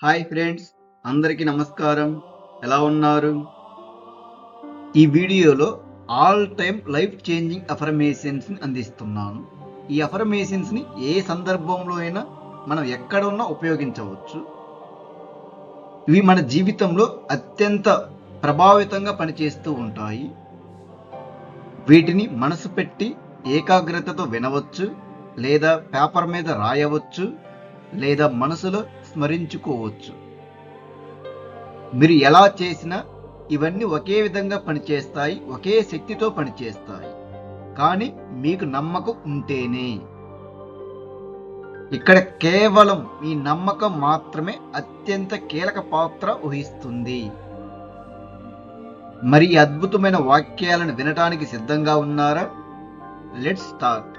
Hi friends, అందరికీ నమస్కారం. ఎలా ఉన్నారు? ఈ వీడియోలో ఆల్ టైమ్ లైఫ్ చేంజింగ్ అఫర్మేషన్స్ని అందిస్తున్నాను. ఈ అఫర్మేషన్స్ని ఏ సందర్భంలో అయినా మనం ఎక్కడున్నా ఉపయోగించవచ్చు. ఇవి మన జీవితంలో అత్యంత ప్రభావితంగా పనిచేస్తూ ఉంటాయి. వీటిని మనసు పెట్టి ఏకాగ్రతతో వినవచ్చు, లేదా పేపర్ మీద రాయవచ్చు, లేదా మనసులో స్మరించుకోవచ్చు. మీరు ఎలా చేసినా ఇవన్నీ ఒకే విధంగా పనిచేస్తాయి, ఒకే శక్తితో పనిచేస్తాయి. కానీ మీకు నమ్మకం ఉంటేనే. ఇక్కడ కేవలం మీ నమ్మకం మాత్రమే అత్యంత కీలక పాత్ర వహిస్తుంది. మరి ఈ అద్భుతమైన వాక్యాలను వినటానికి సిద్ధంగా ఉన్నారా? Let's start.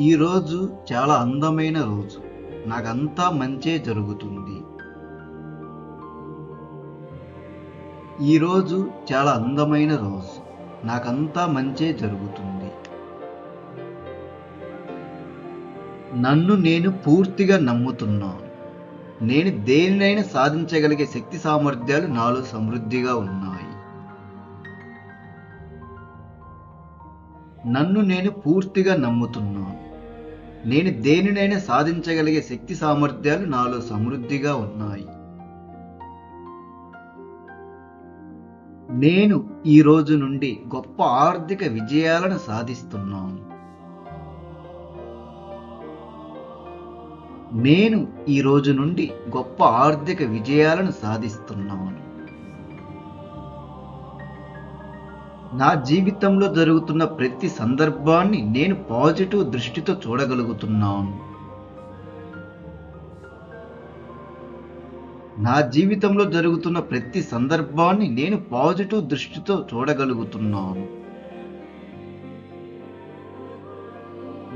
ఈరోజు చాలా అందమైన రోజు. నాకంతా మంచే జరుగుతుంది. ఈరోజు చాలా అందమైన రోజు. నాకంతా మంచే జరుగుతుంది. నన్ను నేను పూర్తిగా నమ్ముతున్నాను. నేను దేనినైనా సాధించగలిగే శక్తి సామర్థ్యాలు నాలో సమృద్ధిగా ఉన్నాయి. నన్ను నేను పూర్తిగా నమ్ముతున్నాను. నేను దేనినైనా సాధించగలిగే శక్తి సామర్థ్యాలు నాలో సమృద్ధిగా ఉన్నాయి. నేను ఈ రోజు నుండి గొప్ప ఆర్థిక విజయాలను సాధిస్తున్నాను. నేను ఈ రోజు నుండి గొప్ప ఆర్థిక విజయాలను సాధిస్తున్నాను. నా జీవితంలో జరుగుతున్న ప్రతి సందర్భాన్ని నేను పాజిటివ్ దృష్టితో చూడగలుగుతున్నాను. నా జీవితంలో జరుగుతున్న ప్రతి సందర్భాన్ని నేను పాజిటివ్ దృష్టితో చూడగలుగుతున్నాను.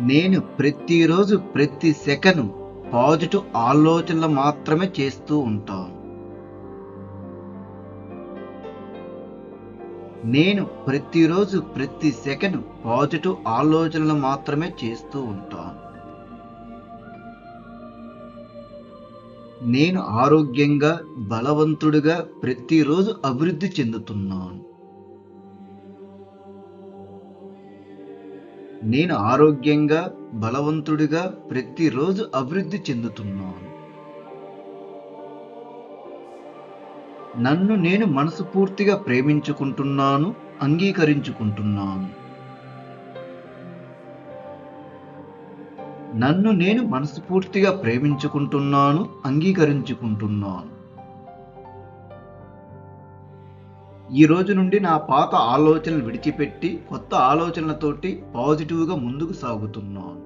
నేను ప్రతిరోజు ప్రతి సెకను పాజిటివ్ ఆలోచనలు మాత్రమే చేస్తూ ఉంటాను. నేను ప్రతిరోజు ప్రతి సెకను పాజిటివ్ ఆలోచనలు మాత్రమే చేస్తూ ఉంటాను. నేను ఆరోగ్యంగా, బలవంతుడిగా ప్రతిరోజు అభివృద్ధి చెందుతున్నాను. నేను ఆరోగ్యంగా, బలవంతుడిగా ప్రతిరోజు అభివృద్ధి చెందుతున్నాను. నన్ను నేను మనస్ఫూర్తిగా ప్రేమించుకుంటున్నాను, అంగీకరించుకుంటున్నాను. నన్ను నేను మనస్ఫూర్తిగా ప్రేమించుకుంటున్నాను, అంగీకరించుకుంటున్నాను. ఈ రోజు నుండి నా పాత ఆలోచనలు విడిచిపెట్టి కొత్త ఆలోచనలతోటి పాజిటివ్గా ముందుకు సాగుతున్నాను.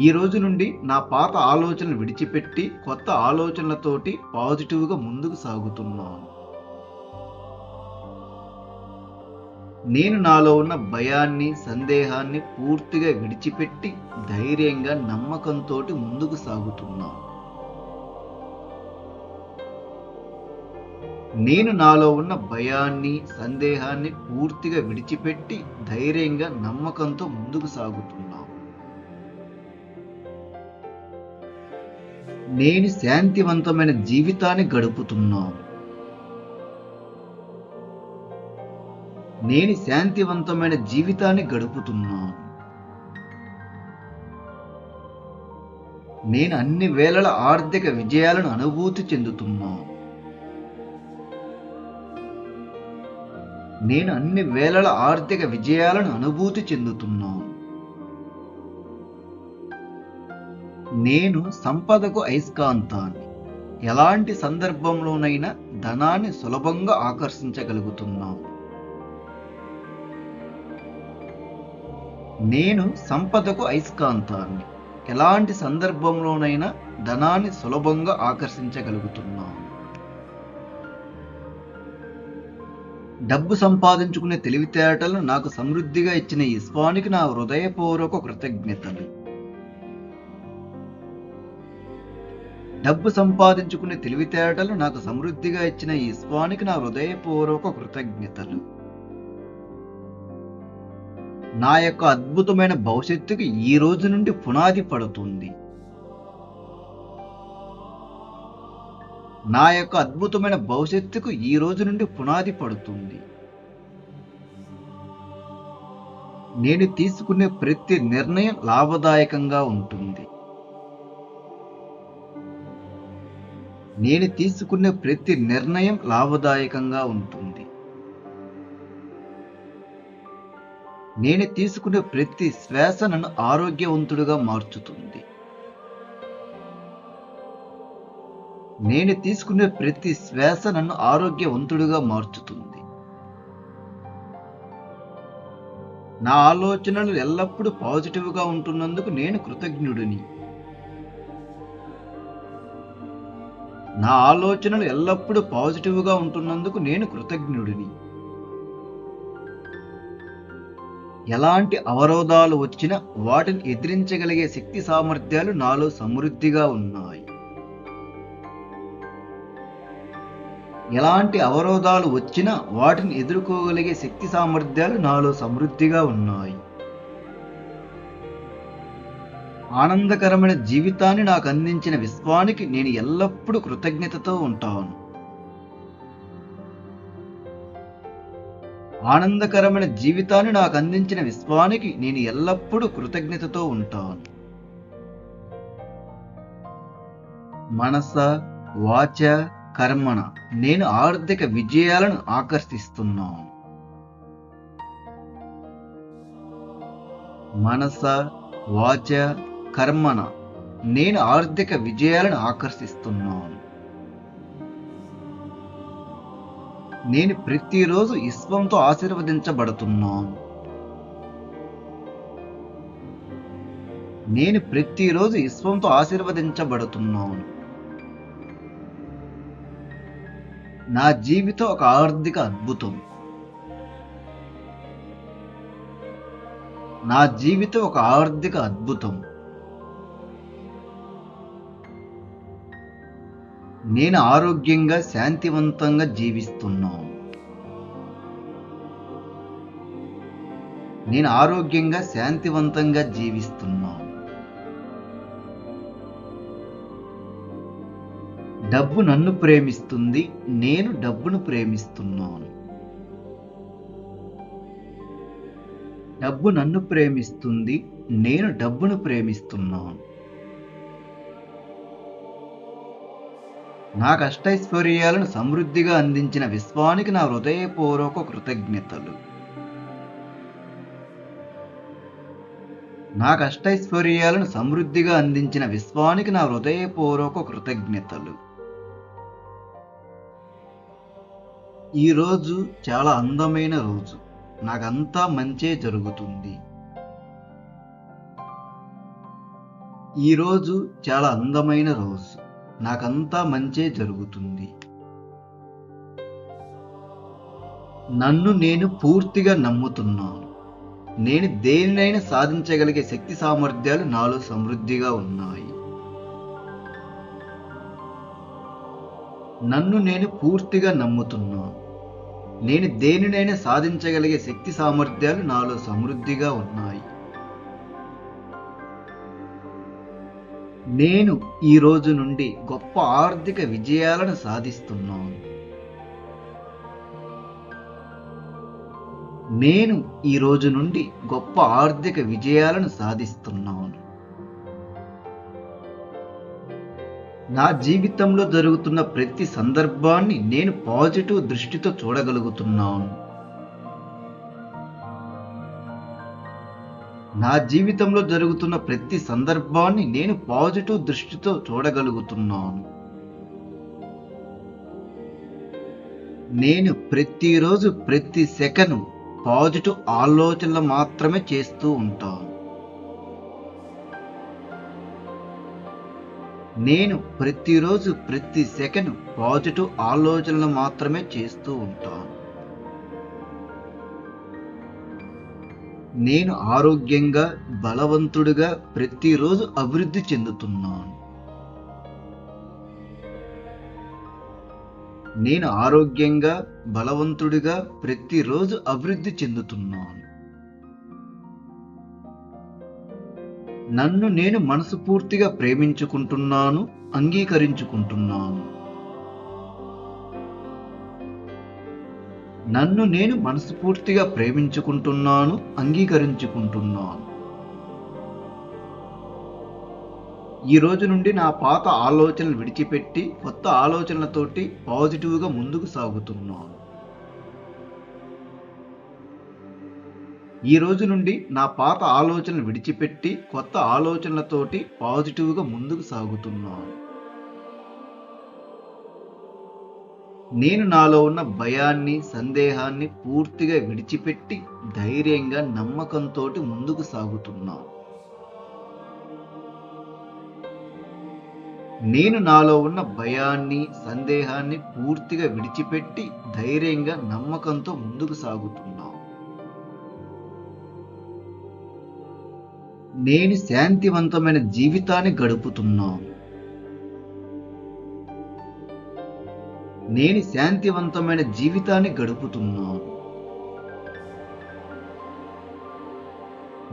ఈ రోజు నుండి నా పాత ఆలోచనలు విడిచిపెట్టి కొత్త ఆలోచనలతోటి పాజిటివ్గా ముందుకు సాగుతున్నాను. నేను నాలో ఉన్న భయాన్ని, సందేహాన్ని పూర్తిగా విడిచిపెట్టి ధైర్యంగా, నమ్మకంతో ముందుకు సాగుతున్నాను. నేను నాలో ఉన్న భయాన్ని, సందేహాన్ని పూర్తిగా విడిచిపెట్టి ధైర్యంగా, నమ్మకంతో ముందుకు సాగుతున్నాను. నేను శాంతివంతమైన జీవితాన్ని గడుపుతున్నాను. నేను శాంతివంతమైన జీవితాన్ని గడుపుతున్నాను. నేను అన్ని వేళల ఆర్థిక విజయాలను అనుభూతి చెందుతున్నాను. నేను అన్ని వేళల ఆర్థిక విజయాలను అనుభూతి చెందుతున్నాను. నేను సంపదకు అయస్కాంతాన్ని. ఎలాంటి సందర్భంలోనైనా ధనాన్ని సులభంగా ఆకర్షించగలుగుతున్నాను. నేను సంపదకు అయస్కాంతాన్ని. ఎలాంటి సందర్భంలోనైనా ధనాన్ని సులభంగా ఆకర్షించగలుగుతున్నాను. డబ్బు సంపాదించుకునే తెలివితేటలను నాకు సమృద్ధిగా ఇచ్చిన ఈశ్వానికి నా హృదయపూర్వక కృతజ్ఞతలు. డబ్బు సంపాదించుకునే తెలివితేటలు నాకు సమృద్ధిగా ఇచ్చిన ఈశ్వానికి నా హృదయపూర్వక కృతజ్ఞతలు. నా యొక్క అద్భుతమైన భవిష్యత్తుకి ఈ రోజు నుండి పునాది పడుతుంది. నా యొక్క అద్భుతమైన భవిష్యత్తుకు ఈ రోజు నుండి పునాది పడుతుంది. నేను తీసుకునే ప్రతి నిర్ణయం లాభదాయకంగా ఉంటుంది. నేను తీసుకునే ప్రతి నిర్ణయం లాభదాయకంగా ఉంటుంది. నేను తీసుకునే ప్రతి శ్వాస నన్ను ఆరోగ్యవంతుడిగా మార్చుతుంది. నేను తీసుకునే ప్రతి శ్వాస నన్ను ఆరోగ్యవంతుడిగా మార్చుతుంది. నా ఆలోచనలు ఎల్లప్పుడూ పాజిటివ్గా ఉంటున్నందుకు నేను కృతజ్ఞుడిని. నా ఆలోచనలు ఎల్లప్పుడూ పాజిటివ్గా ఉంటున్నందుకు నేను కృతజ్ఞుడిని. ఎలాంటి అవరోధాలు వచ్చినా వాటిని ఎదిరించగలిగే శక్తి సామర్థ్యాలు నాలో సమృద్ధిగా ఉన్నాయి. ఎలాంటి అవరోధాలు వచ్చినా వాటిని ఎదుర్కోగలిగే శక్తి సామర్థ్యాలు నాలో సమృద్ధిగా ఉన్నాయి. ఆనందకరమైన జీవితాన్ని నాకు అందించిన విశ్వానికి నేను ఎల్లప్పుడూ కృతజ్ఞతతో ఉంటాను. ఆనందకరమైన జీవితాన్ని నాకు అందించిన విశ్వానికి నేను ఎల్లప్పుడూ కృతజ్ఞతతో ఉంటాను. మనస, వాచ, కర్మణ నేను ఆర్థిక విజయాలను ఆకర్షిస్తున్నాను. మనస, వాచ, కర్మణ నేను ఆర్థిక విజయాలను ఆకర్షిస్తున్నాను. నేను ప్రతిరోజు విశ్వంతో ఆశీర్వదించబడుతున్నాను. నేను ప్రతిరోజు విశ్వంతో ఆశీర్వదించబడుతున్నాను. నా జీవితం ఒక ఆర్థిక అద్భుతం. నా జీవితం ఒక ఆర్థిక అద్భుతం. నేను ఆరోగ్యంగా శాంతివంతంగా జీవిస్తున్నాను. నేను ఆరోగ్యంగా శాంతివంతంగా జీవిస్తున్నాను. డబ్బు నన్ను ప్రేమిస్తుంది, నేను డబ్బును ప్రేమిస్తున్నాను. డబ్బు నన్ను ప్రేమిస్తుంది, నేను డబ్బును ప్రేమిస్తున్నాను. నా కష్టైశ్వర్యాలను సమృద్ధిగా అందించిన విశ్వానికి నా హృదయపూర్వక కృతజ్ఞతలు. నా కష్టైశ్వర్యాలను సమృద్ధిగా అందించిన విశ్వానికి నా హృదయపూర్వక కృతజ్ఞతలు. ఈరోజు చాలా అందమైన రోజు. నాకంతా మంచే జరుగుతుంది. ఈరోజు చాలా అందమైన రోజు. నాకంతా మంచే జరుగుతుంది. నన్ను నేను పూర్తిగా నమ్ముతున్నాను. నేను దేనినైనా సాధించగలిగే శక్తి సామర్థ్యాలు నాలో సమృద్ధిగా ఉన్నాయి. నన్ను నేను పూర్తిగా నమ్ముతున్నాను. నేను దేనినైనా సాధించగలిగే శక్తి సామర్థ్యాలు నాలో సమృద్ధిగా ఉన్నాయి. నేను ఈ రోజు నుండి గొప్ప ఆర్థిక విజయాలను సాధిస్తున్నాను. నేను ఈ రోజు నుండి గొప్ప ఆర్థిక విజయాలను సాధిస్తున్నాను. నా జీవితంలో జరుగుతున్న ప్రతి సందర్భాన్ని నేను పాజిటివ్ దృష్టితో చూడగలుగుతున్నాను. నా జీవితంలో జరుగుతున్న ప్రతి సందర్భాన్ని నేను పాజిటివ్ దృష్టితో చూడగలుగుతున్నాను. నేను ప్రతిరోజు ప్రతి సెకను పాజిటివ్ ఆలోచనలు మాత్రమే చేస్తూ ఉంటాను. నేను ప్రతిరోజు ప్రతి సెకను పాజిటివ్ ఆలోచనలు మాత్రమే చేస్తూ ఉంటాను. నేను ఆరోగ్యంగా బలవంతుడిగా ప్రతిరోజు అభివృద్ధి చెందుతున్నాను. నేను ఆరోగ్యంగా బలవంతుడిగా ప్రతిరోజు అభివృద్ధి చెందుతున్నాను. నన్ను నేను మనస్ఫూర్తిగా ప్రేమించుకుంటున్నాను, అంగీకరించుకుంటున్నాను. నన్ను నేను మనస్ఫూర్తిగా ప్రేమించుకుంటున్నాను, అంగీకరించుకుంటున్నాను. ఈ రోజు నుండి నా పాత ఆలోచనలు విడిచిపెట్టి కొత్త ఆలోచనలతోటి పాజిటివ్గా ముందుకు సాగుతున్నాను. ఈ రోజు నుండి నా పాత ఆలోచనలు విడిచిపెట్టి కొత్త ఆలోచనలతోటి పాజిటివ్గా ముందుకు సాగుతున్నాను. నేను నాలో ఉన్న భయాన్ని, సందేహాన్ని పూర్తిగా విడిచిపెట్టి ధైర్యంగా, నమ్మకంతోటి ముందుకు సాగుతున్నాను. నేను నాలో ఉన్న భయాన్ని, సందేహాన్ని పూర్తిగా విడిచిపెట్టి ధైర్యంగా, నమ్మకంతో ముందుకు సాగుతున్నాను. నేను శాంతివంతమైన జీవితాన్ని గడుపుతున్నాను. నేను శాంతివంతమైన జీవితాన్ని గడుపుతున్నాను.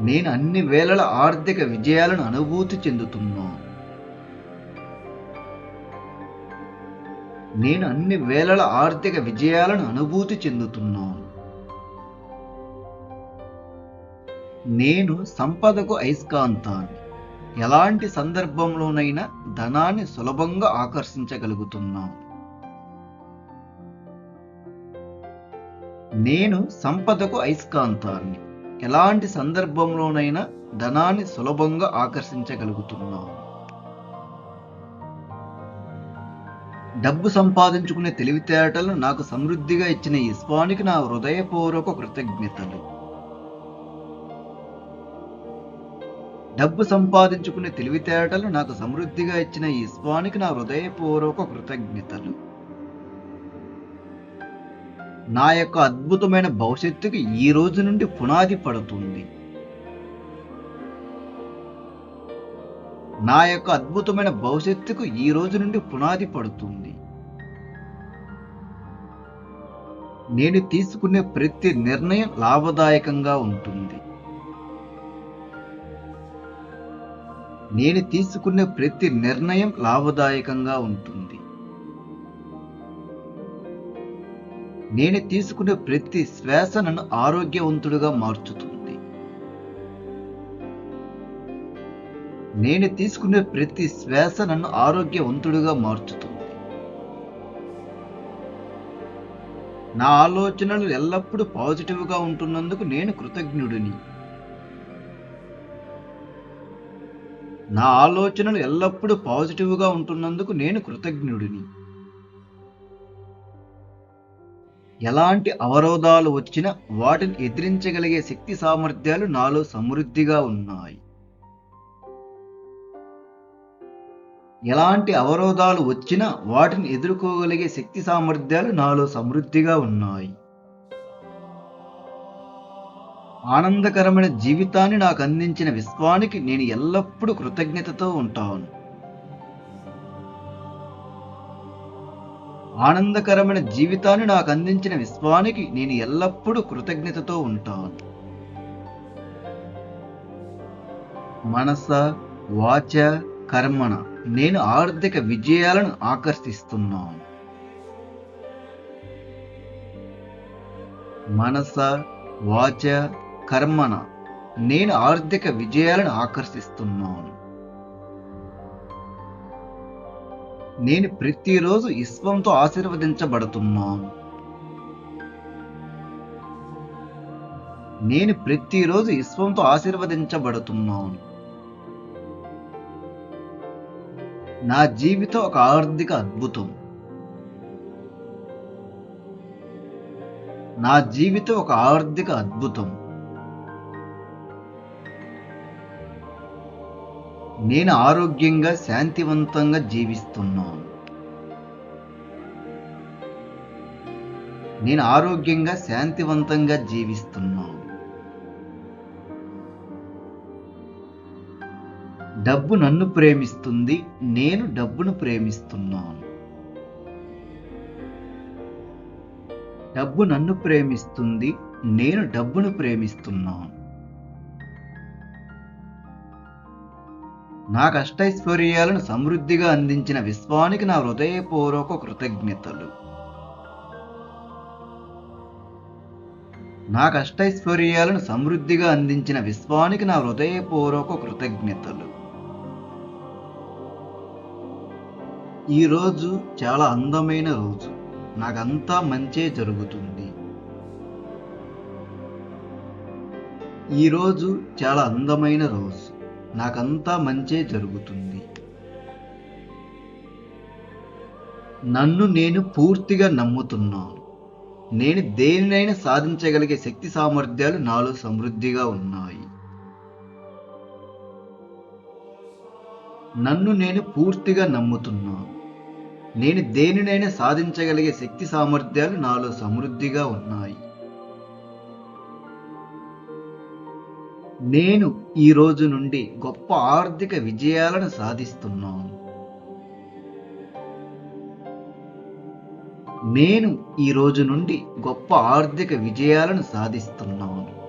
నేను అన్ని వేళల ఆర్థిక విజయాలను అనుభూతి చెందుతున్నాను. నేను అన్ని వేళల ఆర్థిక విజయాలను అనుభూతి చెందుతున్నాను. నేను సంపదకు అయస్కాంతాన్ని. ఎలాంటి సందర్భంలోనైనా ధనాన్ని సులభంగా ఆకర్షించగలుగుతున్నాను. నేను సంపదకు అయస్కాంతాన్ని. ఎలాంటి సందర్భంలోనైనా ధనాన్ని సులభంగా ఆకర్షించగలుగుతున్నాను. డబ్బు సంపాదించుకునే తెలివితేటలు నాకు సమృద్ధిగా ఇచ్చిన ఈ స్వామికి నా హృదయపూర్వక కృతజ్ఞతలు. డబ్బు సంపాదించుకునే తెలివితేటలు నాకు సమృద్ధిగా ఇచ్చిన ఈ స్వామికి నా హృదయపూర్వక కృతజ్ఞతలు. నా యొక్క అద్భుతమైన భవిష్యత్తుకి ఈ రోజు నుండి పునాది పడుతుంది. నా యొక్క అద్భుతమైన భవిష్యత్తుకు ఈ రోజు నుండి పునాది పడుతుంది. నేను తీసుకునే ప్రతి నిర్ణయం లాభదాయకంగా ఉంటుంది. నేను తీసుకునే ప్రతి నిర్ణయం లాభదాయకంగా ఉంటుంది. నేను తీసుకునే ప్రతి శ్వాస నన్ను ఆరోగ్యవంతుడిగా మార్చుతుంది. నేను తీసుకునే ప్రతి శ్వాస నన్ను ఆరోగ్యవంతుడిగా మార్చుతుంది. నా ఆలోచనలు ఎల్లప్పుడూ పాజిటివ్గా ఉంటున్నందుకు నేను కృతజ్ఞుడిని. నా ఆలోచనలు ఎల్లప్పుడూ పాజిటివ్గా ఉంటున్నందుకు నేను కృతజ్ఞుడిని. ఎలాంటి అవరోధాలు వచ్చినా వాటిని ఎదిరించగలిగే శక్తి సామర్థ్యాలు నాలో సమృద్ధిగా ఉన్నాయి. ఎలాంటి అవరోధాలు వచ్చినా వాటిని ఎదుర్కోగలిగే శక్తి సామర్థ్యాలు నాలో సమృద్ధిగా ఉన్నాయి. ఆనందకరమైన జీవితాన్ని నాకు అందించిన విశ్వానికి నేను ఎల్లప్పుడూ కృతజ్ఞతతో ఉంటాను. ఆనందకరమైన జీవితాన్ని నాకు అందించిన విశ్వానికి నేను ఎల్లప్పుడూ కృతజ్ఞతతో ఉంటాను. మనస, వాచ, కర్మణ నేను ఆర్థిక విజయాలను ఆకర్షిస్తున్నాను. మనస, వాచ, కర్మణ నేను ఆర్థిక విజయాలను ఆకర్షిస్తున్నాను. నేను ప్రతిరోజు ఈశ్వరంతో ఆశీర్వదించబడుతున్నాను. నేను ప్రతిరోజు ఈశ్వరంతో ఆశీర్వదించబడుతున్నాను. నా జీవితం ఒక ఆర్థిక అద్భుతం. నా జీవితం ఒక ఆర్థిక అద్భుతం. నేను ఆరోగ్యంగా, శాంతివంతంగా జీవిస్తున్నాను. నేను ఆరోగ్యంగా, శాంతివంతంగా జీవిస్తున్నాను. డబ్బు నన్ను ప్రేమిస్తుంది, నేను డబ్బును ప్రేమిస్తున్నాను. డబ్బు నన్ను ప్రేమిస్తుంది, నేను డబ్బును ప్రేమిస్తున్నాను. నాకు అష్టైశ్వర్యాలను సమృద్ధిగా అందించిన విశ్వానికి నా హృదయపూర్వక కృతజ్ఞతలు. నాకు అష్టైశ్వర్యాలను సమృద్ధిగా అందించిన విశ్వానికి నా హృదయపూర్వక కృతజ్ఞతలు. ఈరోజు చాలా అందమైన రోజు. నాకంతా మంచే జరుగుతుంది. ఈరోజు చాలా అందమైన రోజు. నాకంతా మంచే జరుగుతుంది. నన్ను నేను పూర్తిగా నమ్ముతున్నాను. నేను దేనినైనా సాధించగలిగే శక్తి సామర్థ్యాలు నాలో సమృద్ధిగా ఉన్నాయి. నన్ను నేను పూర్తిగా నమ్ముతున్నాను. నేను దేనినైనా సాధించగలిగే శక్తి సామర్థ్యాలు నాలో సమృద్ధిగా ఉన్నాయి. నేను ఈ రోజు నుండి గొప్ప ఆర్థిక విజయాలను సాధిస్తున్నాను. నేను ఈ రోజు నుండి గొప్ప ఆర్థిక విజయాలను సాధిస్తున్నాను.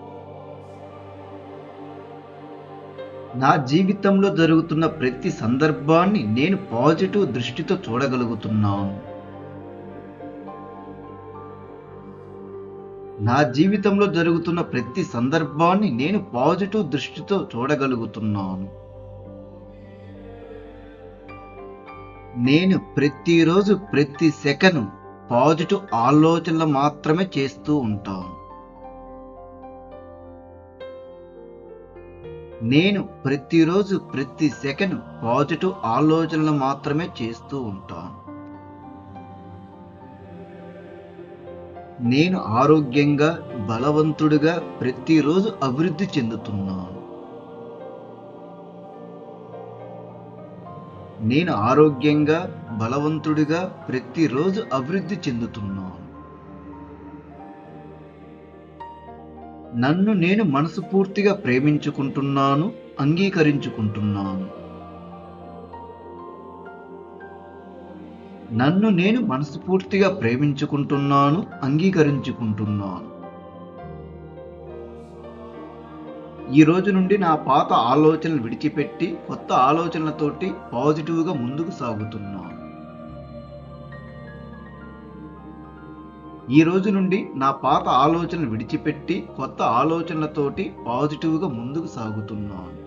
నా జీవితంలో జరుగుతున్న ప్రతి సందర్భాన్ని నేను పాజిటివ్ దృష్టితో చూడగలుగుతున్నాను. నా జీవితంలో జరుగుతున్న ప్రతి సందర్భాన్ని నేను పాజిటివ్ దృష్టితో చూడగలుగుతున్నాను. నేను ప్రతిరోజు ప్రతి సెకను పాజిటివ్ ఆలోచనలు మాత్రమే చేస్తూ ఉంటాను. నేను ప్రతిరోజు ప్రతి సెకను పాజిటివ్ ఆలోచనలు మాత్రమే చేస్తూ ఉంటాను. నేను ఆరోగ్యంగా బలవంతుడిగా ప్రతిరోజు అభివృద్ధి చెందుతున్నాను. నేను ఆరోగ్యంగా బలవంతుడిగా ప్రతిరోజు అభివృద్ధి చెందుతున్నాను. నన్ను నేను మనస్ఫూర్తిగా ప్రేమించుకుంటున్నాను, అంగీకరించుకుంటున్నాను. నన్ను నేను మనస్ఫూర్తిగా ప్రేమించుకుంటున్నాను, అంగీకరించుకుంటున్నాను. ఈ రోజు నుండి నా పాత ఆలోచనలు విడిచిపెట్టి కొత్త ఆలోచనలతోటి పాజిటివ్గా ముందుకు సాగుతున్నాను. ఈ రోజు నుండి నా పాత ఆలోచనలు విడిచిపెట్టి కొత్త ఆలోచనలతోటి పాజిటివ్గా ముందుకు సాగుతున్నాను.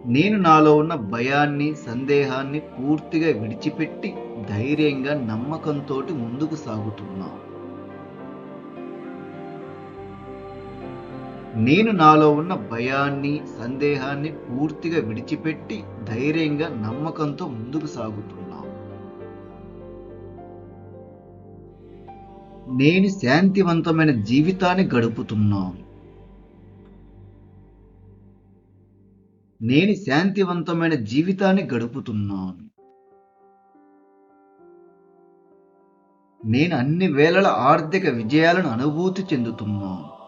నేను నాలో ఉన్న భయాన్ని, సందేహాన్ని పూర్తిగా విడిచిపెట్టి ధైర్యంగా, నమ్మకంతో ముందుకు సాగుతున్నాను. నేను నాలో ఉన్న భయాన్ని, సందేహాన్ని పూర్తిగా విడిచిపెట్టి ధైర్యంగా, నమ్మకంతో ముందుకు సాగుతున్నాను. నేను శాంతివంతమైన జీవితాన్ని గడుపుతున్నాను. నేను శాంతివంతమైన జీవితాన్ని గడుపుతున్నాను. నేను అన్ని వేళల ఆర్థిక విజయాలను అనుభూతి చెందుతున్నాను.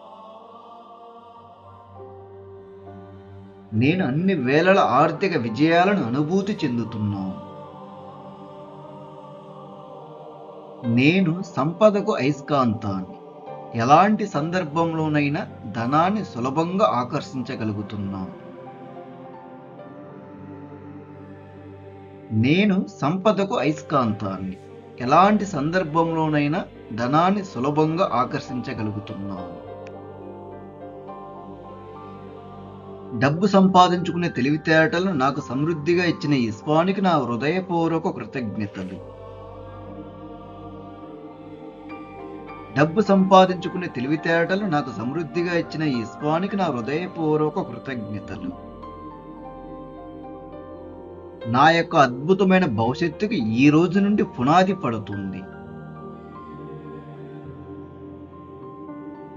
నేను అన్ని వేళల ఆర్థిక విజయాలను అనుభూతి చెందుతున్నాను. నేను సంపదకు అయస్కాంతాన్ని. ఎలాంటి సందర్భంలోనైనా ధనాన్ని సులభంగా ఆకర్షించగలుగుతున్నాను. నేను సంపదకు అయస్కాంతాన్ని. ఎలాంటి సందర్భంలోనైనా ధనాన్ని సులభంగా ఆకర్షించగలుగుతున్నాను. డబ్బు సంపాదించుకునే తెలివితేటలను నాకు సమృద్ధిగా ఇచ్చిన ఈ స్వామికి నా హృదయపూర్వక కృతజ్ఞతలు. డబ్బు సంపాదించుకునే తెలివితేటలు నాకు సమృద్ధిగా ఇచ్చిన ఈ స్వామికి నా హృదయపూర్వక కృతజ్ఞతలు. నా యొక్క అద్భుతమైన భవిష్యత్తుకి ఈ రోజు నుండి పునాది పడుతుంది.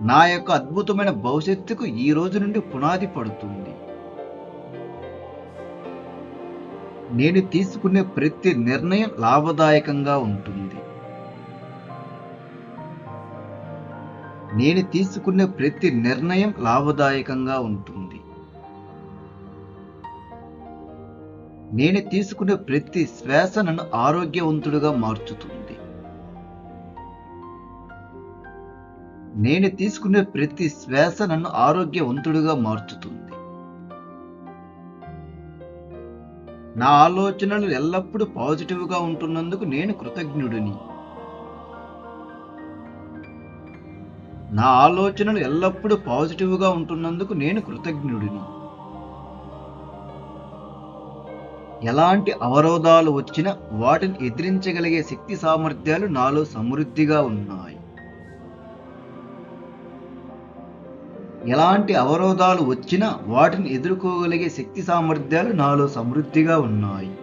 నా యొక్క అద్భుతమైన భవిష్యత్తుకు ఈ రోజు నుండి పునాది పడుతుంది. నేను తీసుకునే ప్రతి నిర్ణయం లాభదాయకంగా ఉంటుంది. నేను తీసుకునే ప్రతి నిర్ణయం లాభదాయకంగా ఉంటుంది. నేను తీసుకునే ప్రతి శ్వాస నన్ను ఆరోగ్యవంతుడిగా మార్చుతుంది. నేను తీసుకునే ప్రతి శ్వాస నన్ను ఆరోగ్యవంతుడిగా మార్చుతుంది. నా ఆలోచనలు ఎల్లప్పుడూ పాజిటివ్గా ఉంటున్నందుకు నేను కృతజ్ఞుడిని. నా ఆలోచనలు ఎల్లప్పుడూ పాజిటివ్గా ఉంటున్నందుకు నేను కృతజ్ఞుడిని. ఎలాంటి అవరోధాలు వచ్చినా వాటిని ఎదిరించగలిగే శక్తి సామర్థ్యాలు నాలో సమృద్ధిగా ఉన్నాయి. ఎలాంటి అవరోధాలు వచ్చినా వాటిని ఎదుర్కోగలిగే శక్తి సామర్థ్యాలు నాలో సమృద్ధిగా ఉన్నాయి.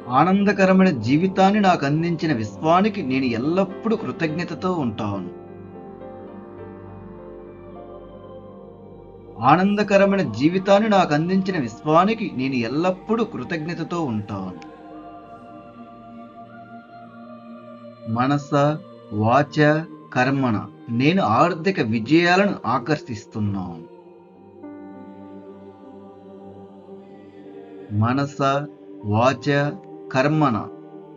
ఆనందకరమైన జీవితాన్ని నాకు అందించిన విశ్వానికి నేను ఎల్లప్పుడూ కృతజ్ఞతతో ఉంటాను. ఆనందకరమైన జీవితాన్ని నాకు అందించిన విశ్వానికి నేను ఎల్లప్పుడూ కృతజ్ఞతతో ఉంటాను. మనస, వాచ, కర్మణ నేను ఆర్థిక విజయాలను ఆకర్షిస్తున్నాను. మనస, వాచ, కర్మణ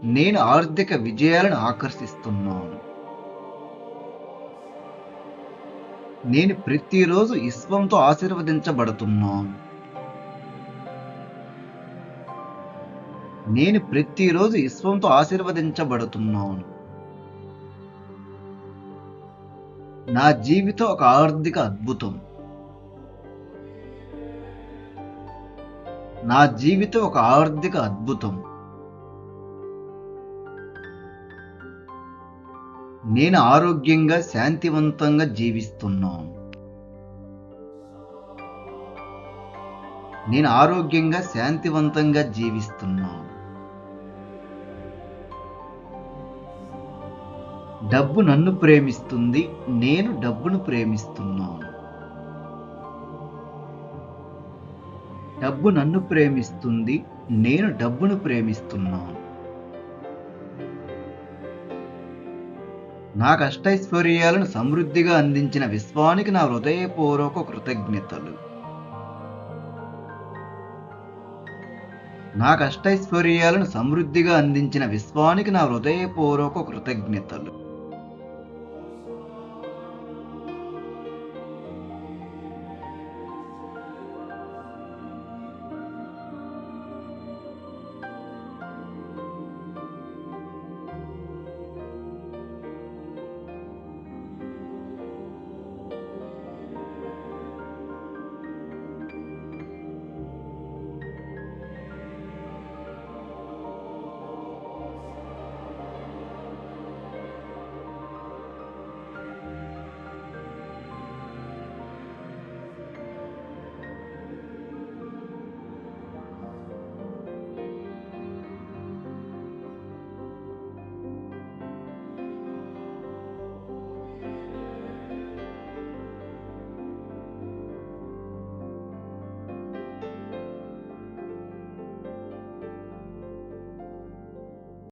నేను ఆర్థిక విజయాలను ఆకర్షిస్తున్నాను. నేను ప్రతిరోజు విశ్వంతో ఆశీర్వదించబడుతున్నాను. నేను ప్రతిరోజు విశ్వంతో ఆశీర్వదించబడుతున్నాను. నా జీవితం ఒక ఆర్థిక అద్భుతం. నా జీవితం ఒక ఆర్థిక అద్భుతం. నేను ఆరోగ్యంగా శాంతివంతంగా జీవిస్తున్నాను. నేను ఆరోగ్యంగా శాంతివంతంగా జీవిస్తున్నాను. డబ్బు నన్ను ప్రేమిస్తుంది, నేను డబ్బును ప్రేమిస్తున్నాను. డబ్బు నన్ను ప్రేమిస్తుంది, నేను డబ్బును ప్రేమిస్తున్నాను. నా కష్టైశ్వర్యాలను సమృద్ధిగా అందించిన విశ్వానికి నా హృదయపూర్వక కృతజ్ఞతలు. నా కష్టైశ్వర్యాలను సమృద్ధిగా అందించిన విశ్వానికి నా హృదయపూర్వక కృతజ్ఞతలు.